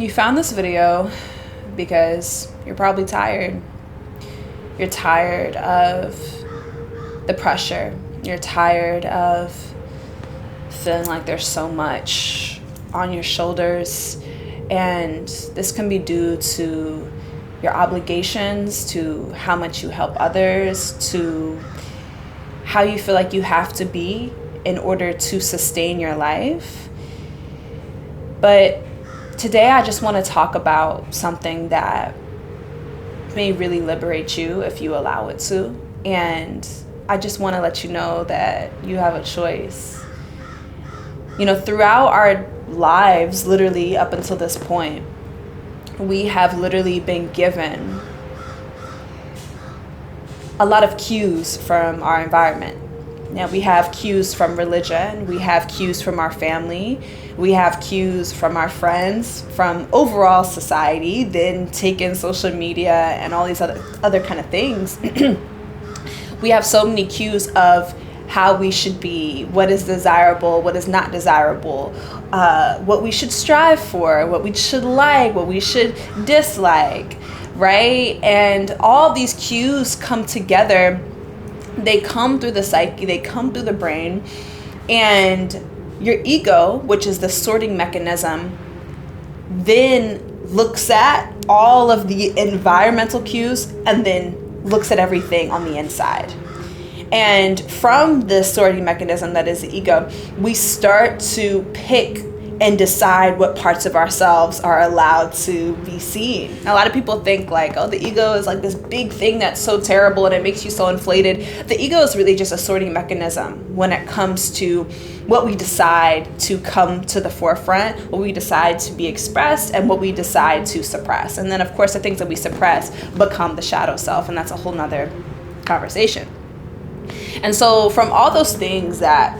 You found this video because you're probably tired. You're tired of the pressure. You're tired of feeling like there's so much on your shoulders. And this can be due to your obligations, to how much you help others, to how you feel like you have to be in order to sustain your life. But today I just want to talk about something that may really liberate you if you allow it to. And I just want to let you know that you have a choice. You know, throughout our lives, literally up until this point, we have literally been given a lot of cues from our environment. Now, we have cues from religion, we have cues from our family, we have cues from our friends, from overall society, then take in social media and all these other kind of things. We have so many cues of how we should be, what is desirable, what is not desirable, what we should strive for, what we should like, what we should dislike, right? And all these cues come together. They come through the psyche, they come through the brain, and your ego, which is the sorting mechanism, then looks at all of the environmental cues and then looks at everything on the inside. And from this sorting mechanism that is the ego, we start to pick and decide what parts of ourselves are allowed to be seen. A lot of people think like, oh, the ego is like this big thing that's so terrible and it makes you so inflated. The ego is really just a sorting mechanism when it comes to what we decide to come to the forefront, what we decide to be expressed, and what we decide to suppress. And then, of course, the things that we suppress become the shadow self, and that's a whole nother conversation. And so from all those things that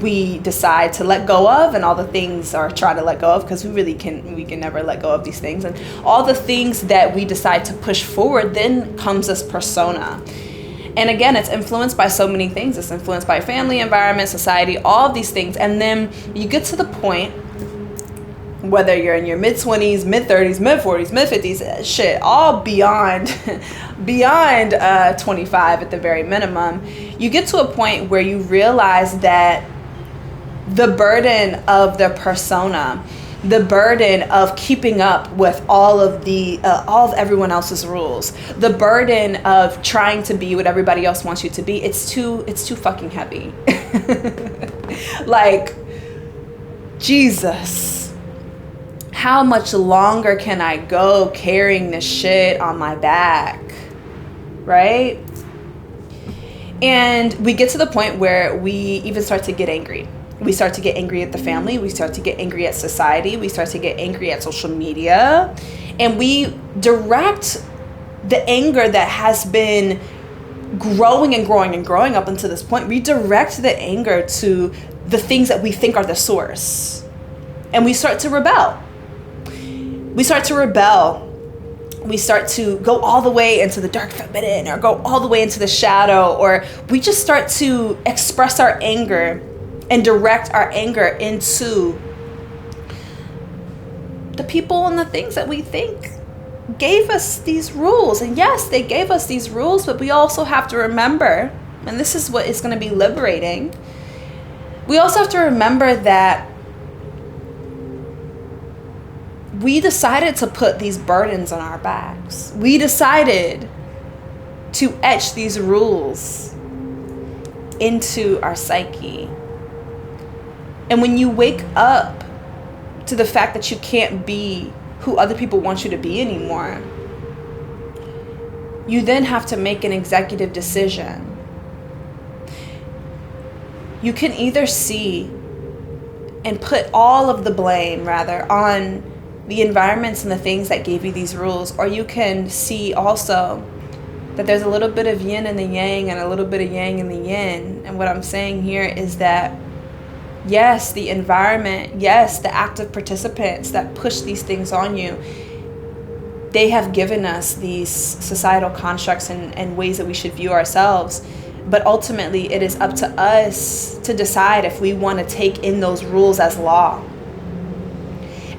we decide to let go of, and all the things or try to let go of, because we can never let go of these things, and all the things that we decide to push forward, then comes this persona. And again, it's influenced by so many things. It's influenced by family, environment, society, all of these things. And then you get to the point, whether you're in your mid-20s, mid-30s, mid-40s, mid-50s, shit, all beyond 25 at the very minimum, you get to a point where you realize that the burden of the persona, the burden of keeping up with all of everyone else's rules, the burden of trying to be what everybody else wants you to be, it's too fucking heavy. Like, Jesus, how much longer can I go carrying this shit on my back, right? And we get to the point where we even start to get angry. We start to get angry at the family. We start to get angry at society. We start to get angry at social media. And we direct the anger that has been growing and growing and growing up until this point. We direct the anger to the things that we think are the source. And we start to rebel. We start to rebel. We start to go all the way into the dark feminine, or go all the way into the shadow, or we just start to express our anger and direct our anger into the people and the things that we think gave us these rules. And yes, they gave us these rules, but we also have to remember, and this is what is going to be liberating, we also have to remember that we decided to put these burdens on our backs. We decided to etch these rules into our psyche. And when you wake up to the fact that you can't be who other people want you to be anymore, you then have to make an executive decision. You can either see and put all of the blame, rather, on the environments and the things that gave you these rules, or you can see also that there's a little bit of yin in the yang and a little bit of yang in the yin. And what I'm saying here is that yes, the environment, yes, the active participants that push these things on you, they have given us these societal constructs and ways that we should view ourselves. But ultimately, it is up to us to decide if we want to take in those rules as law.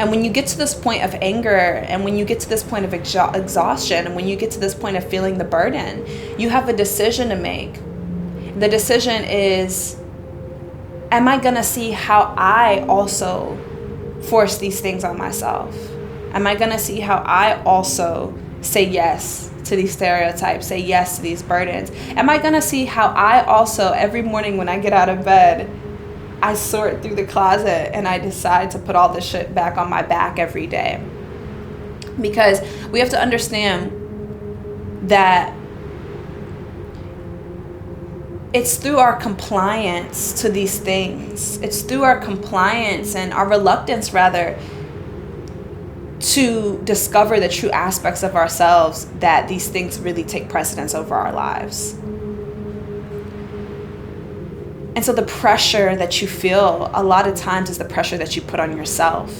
And when you get to this point of anger, and when you get to this point of exhaustion, and when you get to this point of feeling the burden, you have a decision to make. The decision is, am I going to see how I also force these things on myself? Am I going to see how I also say yes to these stereotypes, say yes to these burdens? Am I going to see how I also, every morning when I get out of bed, I sort through the closet and I decide to put all this shit back on my back every day? Because we have to understand that it's through our compliance to these things. It's through our compliance and our reluctance, rather, to discover the true aspects of ourselves that these things really take precedence over our lives. And so the pressure that you feel a lot of times is the pressure that you put on yourself.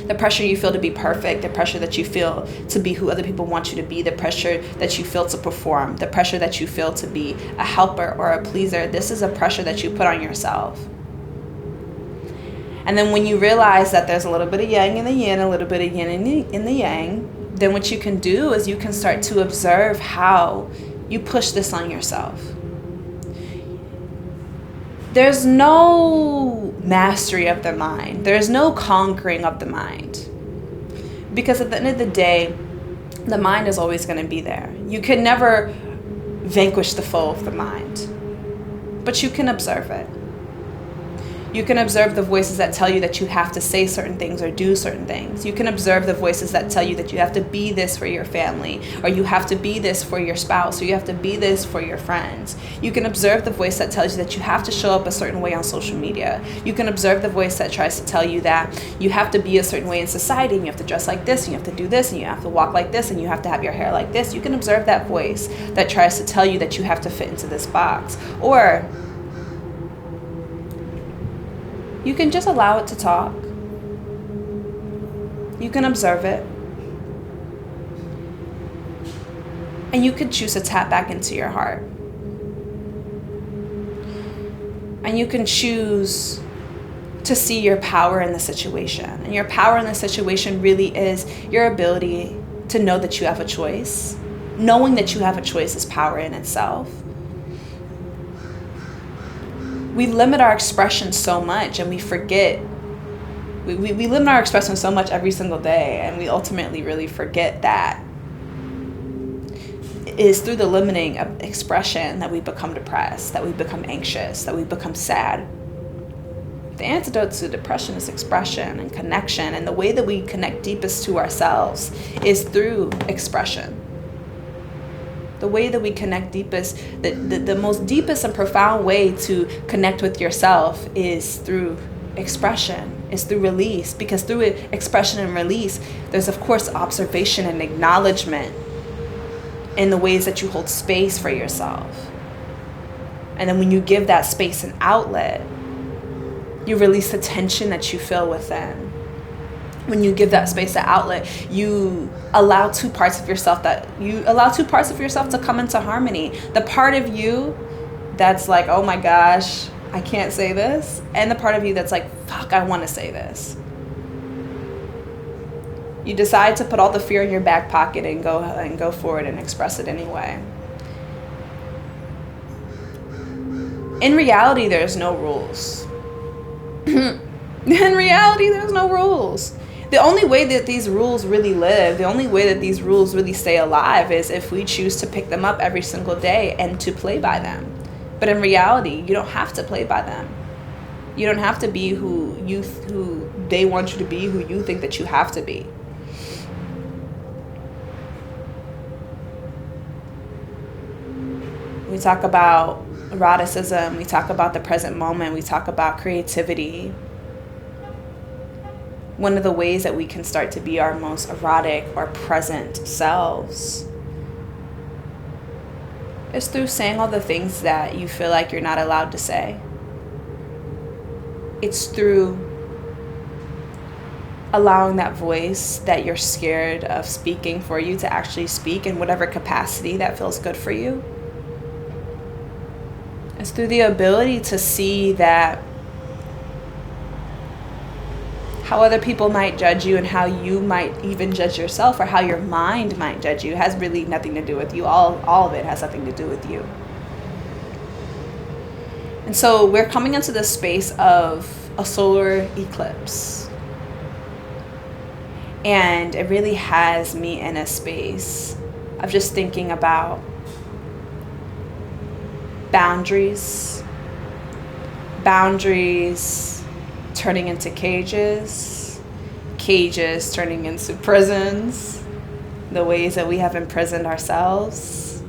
The pressure you feel to be perfect, the pressure that you feel to be who other people want you to be, the pressure that you feel to perform, the pressure that you feel to be a helper or a pleaser. This is a pressure that you put on yourself. And then when you realize that there's a little bit of yang in the yin, a little bit of yin in the yang, then what you can do is you can start to observe how you push this on yourself. There's no mastery of the mind. There's no conquering of the mind. Because at the end of the day, the mind is always going to be there. You can never vanquish the foe of the mind, but you can observe it. You can observe the voices that tell you that you have to say certain things or do certain things. You can observe the voices that tell you that you have to be this for your family, or you have to be this for your spouse, or you have to be this for your friends. You can observe the voice that tells you that you have to show up a certain way on social media. You can observe the voice that tries to tell you that you have to be a certain way in society, and you have to dress like this, and you have to do this, and you have to walk like this, and you have to have your hair like this. You can observe that voice that tries to tell you that you have to fit into this box. Or you can just allow it to talk. You can observe it. And you can choose to tap back into your heart. And you can choose to see your power in the situation. And your power in the situation really is your ability to know that you have a choice. Knowing that you have a choice is power in itself. We limit our expression so much, and we forget. We limit our expression so much every single day, and we ultimately really forget that it is through the limiting of expression that we become depressed, that we become anxious, that we become sad. The antidote to depression is expression and connection, and the way that we connect deepest to ourselves is through expression. The way that we connect deepest, the most deepest and profound way to connect with yourself is through expression, is through release. Because through expression and release, there's of course observation and acknowledgement in the ways that you hold space for yourself. And then when you give that space an outlet, you release the tension that you feel within. When you give that space an outlet, you allow two parts of yourself to come into harmony. The part of you that's like, oh my gosh, I can't say this. And the part of you that's like, fuck, I want to say this. You decide to put all the fear in your back pocket and go forward and express it anyway. In reality, there's no rules. In reality, there's no rules. The only way that these rules really live, the only way that these rules really stay alive is if we choose to pick them up every single day and to play by them. But in reality, you don't have to play by them. You don't have to be who they want you to be, who you think that you have to be. We talk about eroticism, we talk about the present moment, we talk about creativity. One of the ways that we can start to be our most erotic or present selves is through saying all the things that you feel like you're not allowed to say. It's through allowing that voice that you're scared of speaking for you to actually speak in whatever capacity that feels good for you. It's through the ability to see that how other people might judge you and how you might even judge yourself, or how your mind might judge you, has really nothing to do with you. All of it has nothing to do with you. And so we're coming into this space of a solar eclipse. And it really has me in a space of just thinking about boundaries turning into cages turning into prisons, the ways that we have imprisoned ourselves,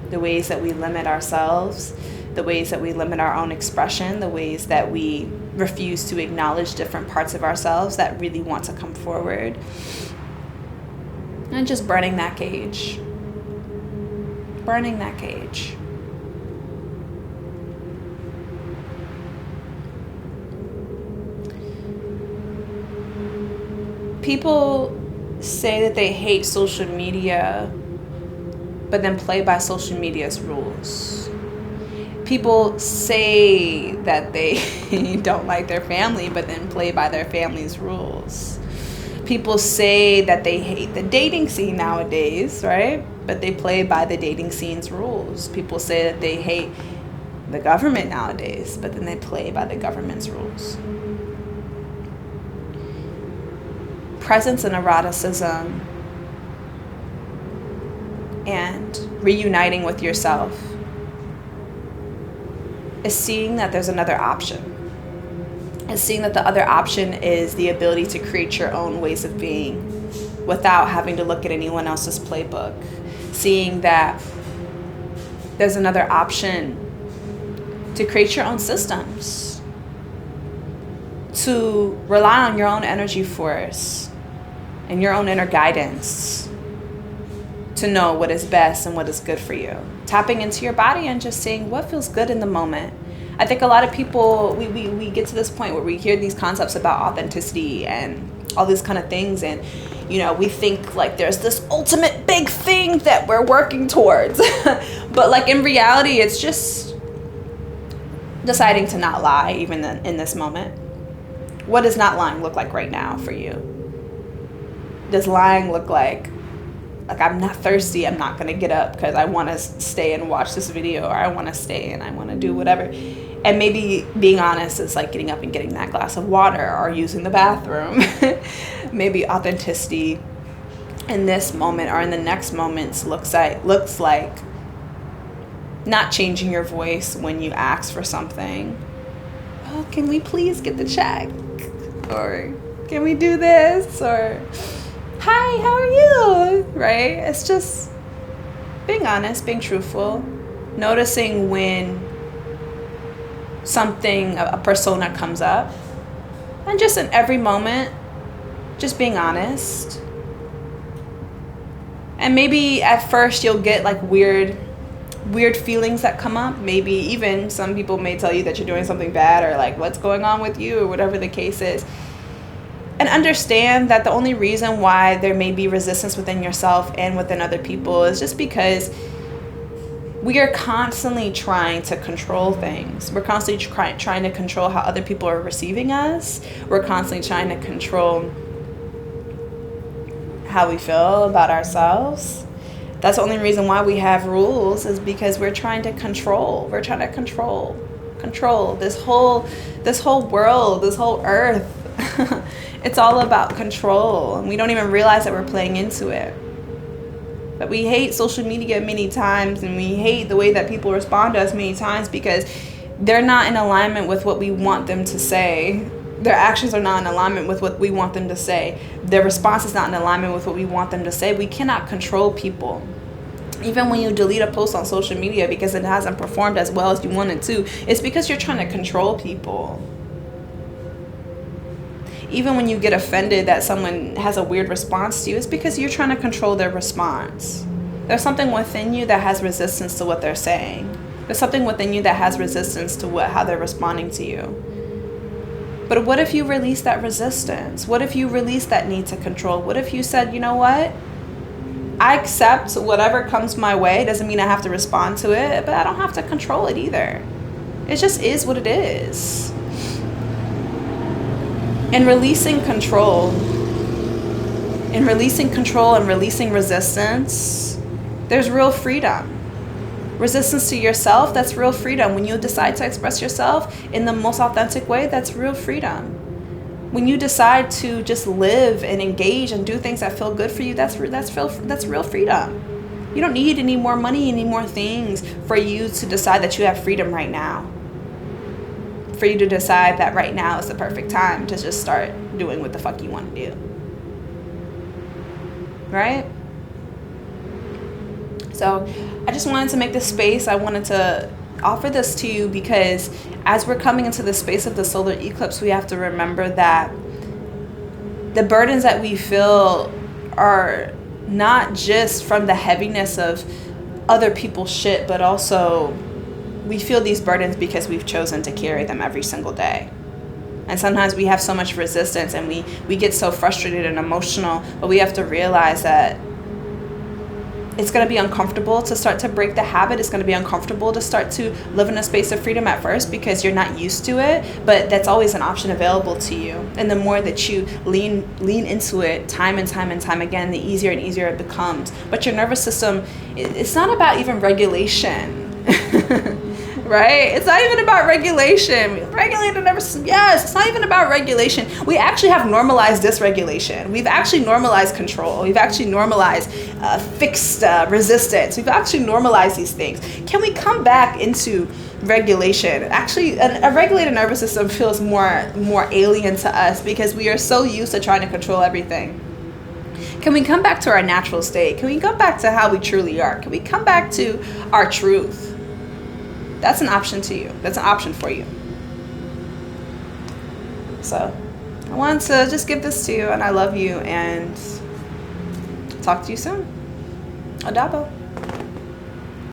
the ways that we limit ourselves, the ways that we limit our own expression, the ways that we refuse to acknowledge different parts of ourselves that really want to come forward. And just burning that cage. Burning that cage. People say that they hate social media, but then play by social media's rules. People say that they don't like their family, but then play by their family's rules. People say that they hate the dating scene nowadays, right? But they play by the dating scene's rules. People say that they hate the government nowadays, but then they play by the government's rules. Presence and eroticism and reuniting with yourself is seeing that there's another option. Is seeing that the other option is the ability to create your own ways of being without having to look at anyone else's playbook. Seeing that there's another option to create your own systems, to rely on your own energy force and your own inner guidance to know what is best and what is good for you. Tapping into your body and just seeing what feels good in the moment. I think a lot of people, we get to this point where we hear these concepts about authenticity and all these kind of things, and you know, we think like there's this ultimate big thing that we're working towards. But like in reality, it's just deciding to not lie even in this moment. What does not lying look like right now for you? Does lying look like I'm not thirsty, I'm not gonna get up because I want to stay and watch this video, or I want to stay and I want to do whatever. And maybe being honest is like getting up and getting that glass of water or using the bathroom. Maybe authenticity in this moment or in the next moments looks like not changing your voice when you ask for something. Oh, can we please get the check? Or can we do this? Or hi, how are you? Right? It's just being honest, being truthful, noticing when something, a persona comes up, and just in every moment, just being honest. And maybe at first you'll get like weird feelings that come up. Maybe even some people may tell you that you're doing something bad, or like what's going on with you, or whatever the case is. And understand that the only reason why there may be resistance within yourself and within other people is just because we are constantly trying to control things. We're constantly trying to control how other people are receiving us. We're constantly trying to control how we feel about ourselves. That's the only reason why we have rules, is because we're trying to control. We're trying to control this whole world, this whole earth. It's all about control, and we don't even realize that we're playing into it. But we hate social media many times, and we hate the way that people respond to us many times because they're not in alignment with what we want them to say. Their actions are not in alignment with what we want them to say. Their response is not in alignment with what we want them to say. We cannot control people. Even when you delete a post on social media because it hasn't performed as well as you wanted to, it's because you're trying to control people. Even when you get offended that someone has a weird response to you, it's because you're trying to control their response. There's something within you that has resistance to what they're saying. There's something within you that has resistance to how they're responding to you. But what if you release that resistance? What if you release that need to control? What if you said, you know what? I accept whatever comes my way. Doesn't mean I have to respond to it, but I don't have to control it either. It just is what it is. And releasing control, and releasing resistance, there's real freedom. Resistance to yourself, that's real freedom. When you decide to express yourself in the most authentic way, that's real freedom. When you decide to just live and engage and do things that feel good for you, that's real freedom. You don't need any more money, any more things for you to decide that you have freedom right now. For you to decide that right now is the perfect time to just start doing what the fuck you want to do. Right? So I just wanted to make this space. I wanted to offer this to you because as we're coming into the space of the solar eclipse, we have to remember that the burdens that we feel are not just from the heaviness of other people's shit, but also we feel these burdens because we've chosen to carry them every single day. And sometimes we have so much resistance and we get so frustrated and emotional, but we have to realize that it's going to be uncomfortable to start to break the habit. It's going to be uncomfortable to start to live in a space of freedom at first because you're not used to it, but that's always an option available to you. And the more that you lean into it time and time and time again, the easier and easier it becomes. But your nervous system, it's not about even regulation. Right? It's not even about regulation. Regulate the nervous system. Yes, it's not even about regulation. We actually have normalized dysregulation. We've actually normalized control. We've actually normalized fixed resistance. We've actually normalized these things. Can we come back into regulation? Actually, a regulated nervous system feels more alien to us because we are so used to trying to control everything. Can we come back to our natural state? Can we come back to how we truly are? Can we come back to our truth? That's an option to you. That's an option for you. So I wanted to just give this to you, and I love you, and talk to you soon. Adabo.